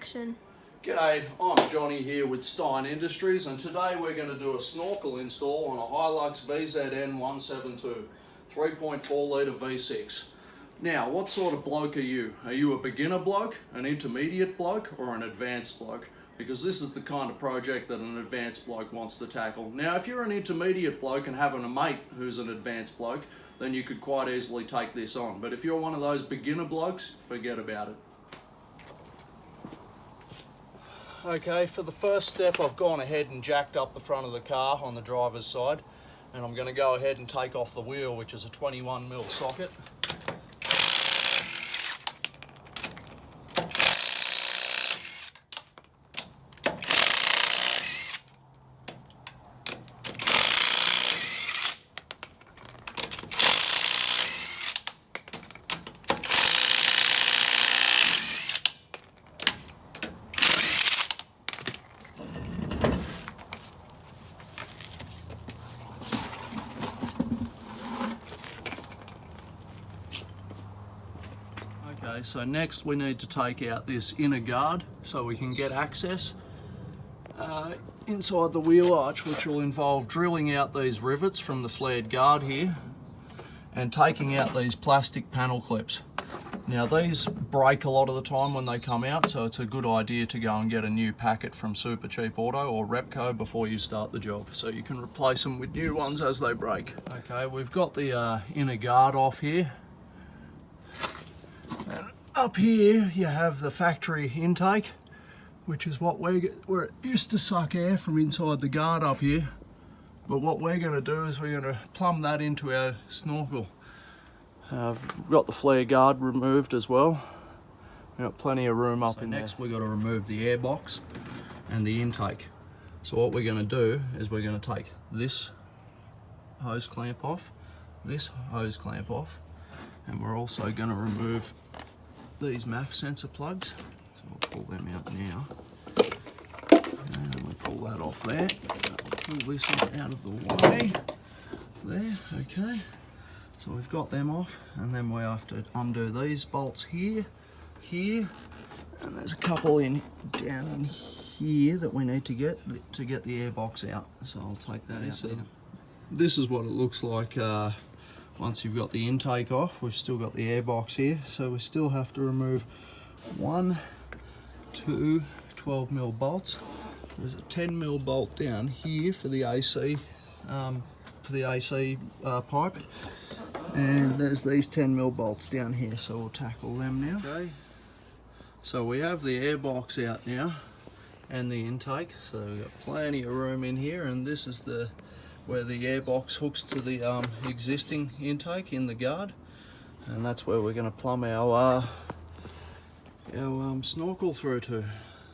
action. G'day, I'm Johnny here with Stein Industries, and today we're going to do a snorkel install on a Hilux Vzn172 3.4 litre V6. Now, what sort of bloke are you? Are you a beginner bloke, an intermediate bloke, or an advanced bloke? Because this is the kind of project that an advanced bloke wants to tackle. Now, if you're an intermediate bloke and having a mate who's an advanced bloke, then you could quite easily take this on. But if you're one of those beginner blokes, forget about it. Okay, for the first step, I've gone ahead and jacked up the front of the car on the driver's side, and I'm going to go ahead and take off the wheel, which is a 21mm socket. Okay, so next we need to take out this inner guard so we can get access inside the wheel arch, which will involve drilling out these rivets from the flared guard here and taking out these plastic panel clips. Now these break a lot of the time when they come out, so it's a good idea to go and get a new packet from Super Cheap Auto or Repco before you start the job, so you can replace them with new ones as they break. Okay, we've got the inner guard off here. And up here you have the factory intake, which is what where it used to suck air from inside the guard up here. But what we're going to do is we're going to plumb that into our snorkel. I've got the flare guard removed as well. We've got plenty of room up in there. Next we've got to remove the air box and the intake. So what we're going to do is we're going to take this hose clamp off, this hose clamp off, and we're also going to remove these MAF sensor plugs. So we'll pull them out now. And we'll pull that off there. Pull this out of the way. There, okay. So we've got them off, and then we have to undo these bolts here, here, and there's a couple down in here that we need to get the air box out. So I'll take that out. So this is what it looks like once you've got the intake off. We've still got the air box here, so we still have to remove 1, 2 12mm bolts. There's a 10mm bolt down here for the AC pipe, and there's these 10mm bolts down here, so we'll tackle them now. Okay, so we have the air box out now and the intake, so we've got plenty of room in here, and this is where the air box hooks to the existing intake in the guard, and that's where we're going to plumb our snorkel through to.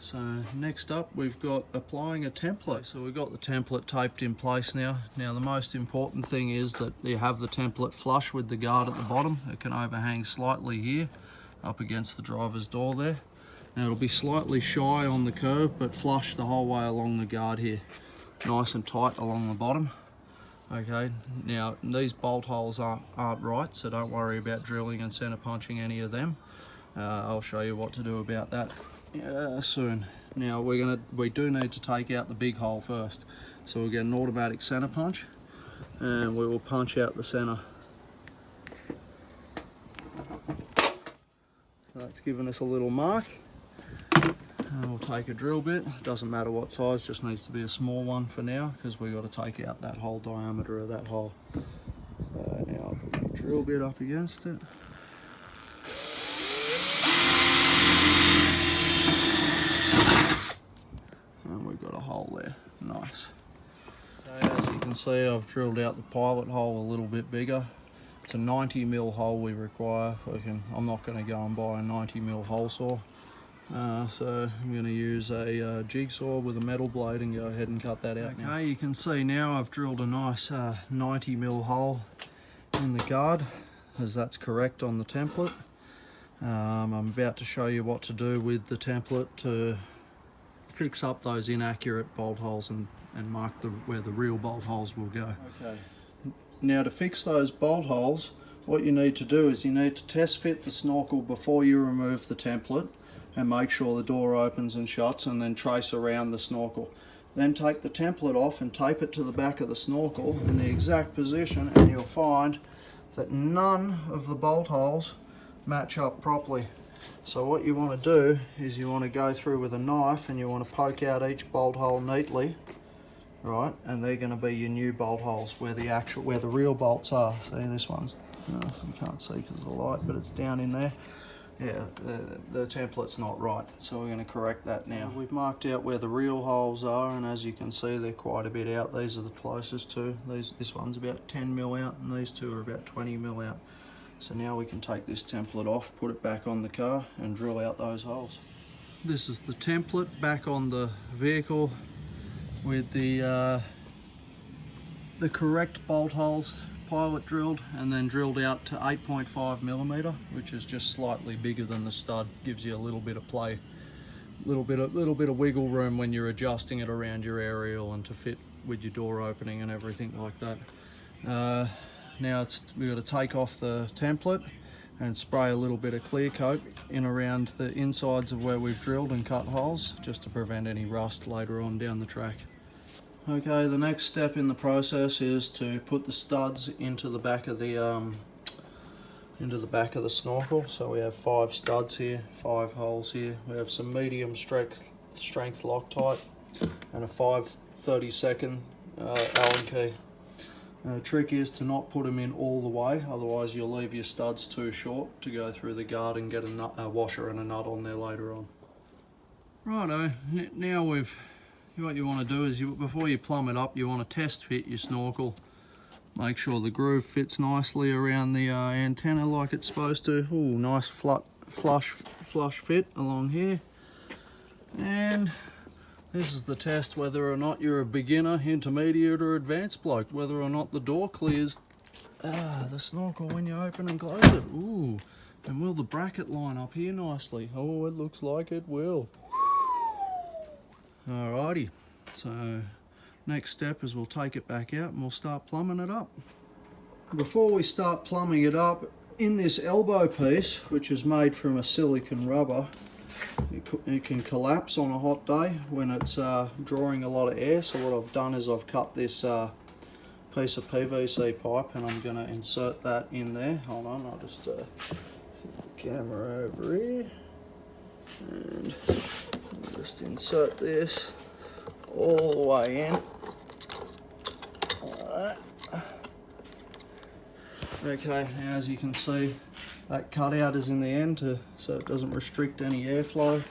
So next up we've got applying a template. So we've got the template taped in place now. Now the most important thing is that you have the template flush with the guard at the bottom. It can overhang slightly here up against the driver's door there. Now it'll be slightly shy on the curve, but flush the whole way along the guard here. Nice and tight along the bottom. Okay, now these bolt holes aren't right, so don't worry about drilling and center punching any of them. I'll show you what to do about that soon. Now we do need to take out the big hole first, so we'll get an automatic center punch and we will punch out the center. That's given us a little mark, and we'll take a drill bit. Doesn't matter what size, just needs to be a small one for now, because we've got to take out that whole diameter of that hole. Now I'll put my drill bit up against it. And we've got a hole there. Nice. Okay, as you can see, I've drilled out the pilot hole a little bit bigger. It's a 90mm hole we require. I'm not going to go and buy a 90mm hole saw. So I'm going to use a jigsaw with a metal blade and go ahead and cut that out. Okay, now you can see now I've drilled a nice 90mm hole in the guard, as that's correct on the template. I'm about to show you what to do with the template to fix up those inaccurate bolt holes and mark where the real bolt holes will go. Okay. Now to fix those bolt holes, what you need to do is you need to test fit the snorkel before you remove the template, and make sure the door opens and shuts, and then trace around the snorkel. Then take the template off and tape it to the back of the snorkel in the exact position, and you'll find that none of the bolt holes match up properly. So what you want to do is you want to go through with a knife and you want to poke out each bolt hole neatly, right? And they're going to be your new bolt holes where the real bolts are. See, this one's, you can't see because of the light, but it's down in there. Yeah, the template's not right, so we're going to correct that now. We've marked out where the real holes are, and as you can see, they're quite a bit out. These are the closest to. This one's about 10 mil out, and these two are about 20 mil out. So now we can take this template off, put it back on the car, and drill out those holes. This is the template back on the vehicle with the correct bolt holes pilot drilled, and then drilled out to 8.5 millimeter, which is just slightly bigger than the stud. Gives you a little bit of play, little bit of wiggle room when you're adjusting it around your aerial and to fit with your door opening and everything like that. Now we've got to take off the template and spray a little bit of clear coat in around the insides of where we've drilled and cut holes, just to prevent any rust later on down the track. Okay, the next step in the process is to put the studs into the back of the snorkel. So we have 5 studs here, 5 holes here. We have some medium strength Loctite and a 5/32 Allen key. The trick is to not put them in all the way, otherwise you'll leave your studs too short to go through the guard and get a washer and a nut on there later on. Righto, now what you want to do is, before you plumb it up, you want to test fit your snorkel. Make sure the groove fits nicely around the antenna like it's supposed to. Ooh, nice flush fit along here. And this is the test whether or not you're a beginner, intermediate or advanced bloke, whether or not the door clears the snorkel when you open and close it. Ooh, and will the bracket line up here nicely? Oh, it looks like it will. Alrighty, so next step is we'll take it back out and we'll start plumbing it up. Before we start plumbing it up, in this elbow piece, which is made from a silicone rubber, it can collapse on a hot day when it's drawing a lot of air. So what I've done is I've cut this piece of PVC pipe and I'm going to insert that in there. Hold on, I'll just put the camera over here and just insert this all the way in. Alright. Okay, now as you can see, that cutout is in the end so it doesn't restrict any airflow,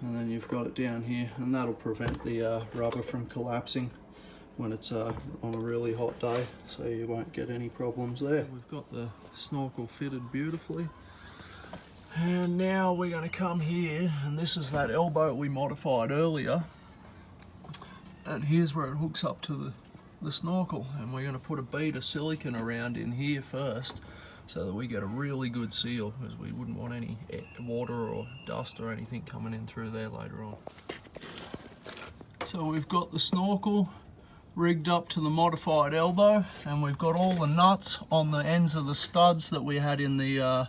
and then you've got it down here, and that'll prevent the rubber from collapsing when it's on a really hot day, so you won't get any problems there. We've got the snorkel fitted beautifully. And now we're going to come here, and this is that elbow we modified earlier, and here's where it hooks up to the snorkel, and we're going to put a bead of silicone around in here first so that we get a really good seal, because we wouldn't want any water or dust or anything coming in through there later on. So we've got the snorkel rigged up to the modified elbow, and we've got all the nuts on the ends of the studs that we had in the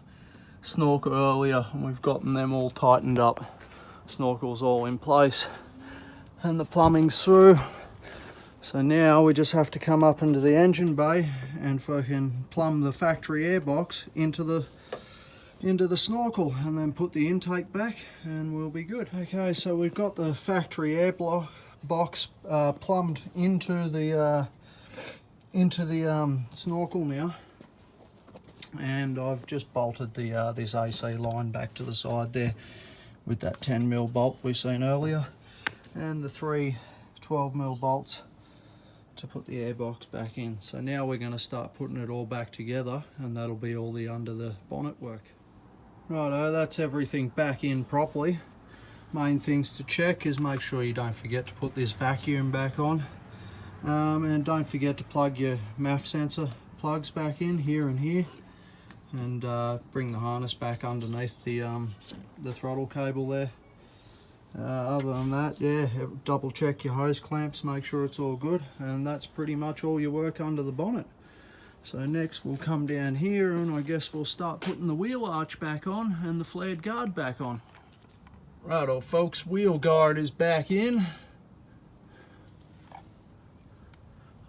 snorkel earlier, and we've gotten them all tightened up. Snorkel's all in place and the plumbing's through. So now we just have to come up into the engine bay and fucking plumb the factory air box into the snorkel, and then put the intake back and we'll be good. Okay, so we've got the factory air box plumbed into the snorkel now. And I've just bolted this AC line back to the side there with that 10mm bolt we seen earlier, and the 3 12mm bolts to put the airbox back in. So now we're going to start putting it all back together, and that'll be all the under the bonnet work. Righto, that's everything back in properly. Main things to check is make sure you don't forget to put this vacuum back on, and don't forget to plug your MAF sensor plugs back in here and here, and bring the harness back underneath the throttle cable there. Other than that, yeah, double check your hose clamps, make sure it's all good, and that's pretty much all your work under the bonnet. So next we'll come down here, and I guess we'll start putting the wheel arch back on and the flared guard back on. Righto folks, wheel guard is back in.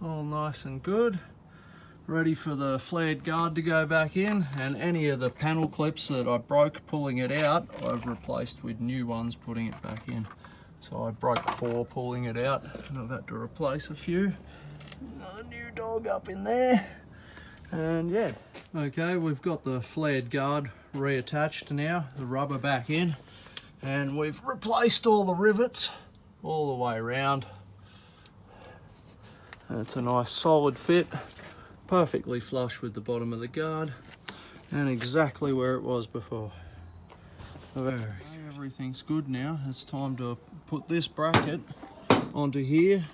All nice and good. Ready for the flared guard to go back in, and any of the panel clips that I broke pulling it out, I've replaced with new ones putting it back in. So I broke 4 pulling it out, and I've had to replace a few. Another new dog up in there. And yeah. Okay, we've got the flared guard reattached now, the rubber back in. And we've replaced all the rivets all the way around. It's a nice solid fit, perfectly flush with the bottom of the guard, and exactly where it was before. Everything's good now. It's time to put this bracket onto here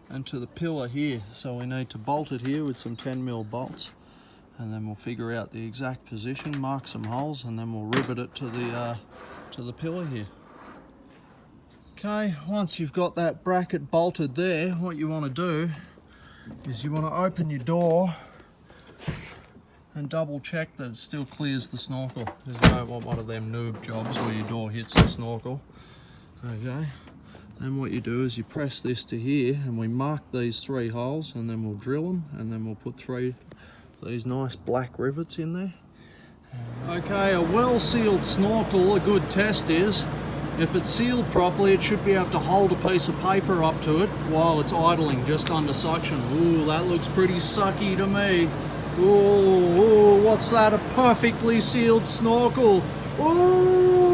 and to the pillar here. So we need to bolt it here with some 10mm bolts, and then we'll figure out the exact position, mark some holes, and then we'll rivet it to the pillar here. Okay, once you've got that bracket bolted there, what you want to do is you want to open your door and double check that it still clears the snorkel, because you don't want one of them noob jobs where your door hits the snorkel. Okay, then what you do is you press this to here, and we mark these 3 holes, and then we'll drill them, and then we'll put 3 of these nice black rivets in there. Okay, a well-sealed snorkel, a good test is, if it's sealed properly, it should be able to hold a piece of paper up to it while it's idling just under suction. Ooh, that looks pretty sucky to me. Ooh, what's that? A perfectly sealed snorkel. Ooh!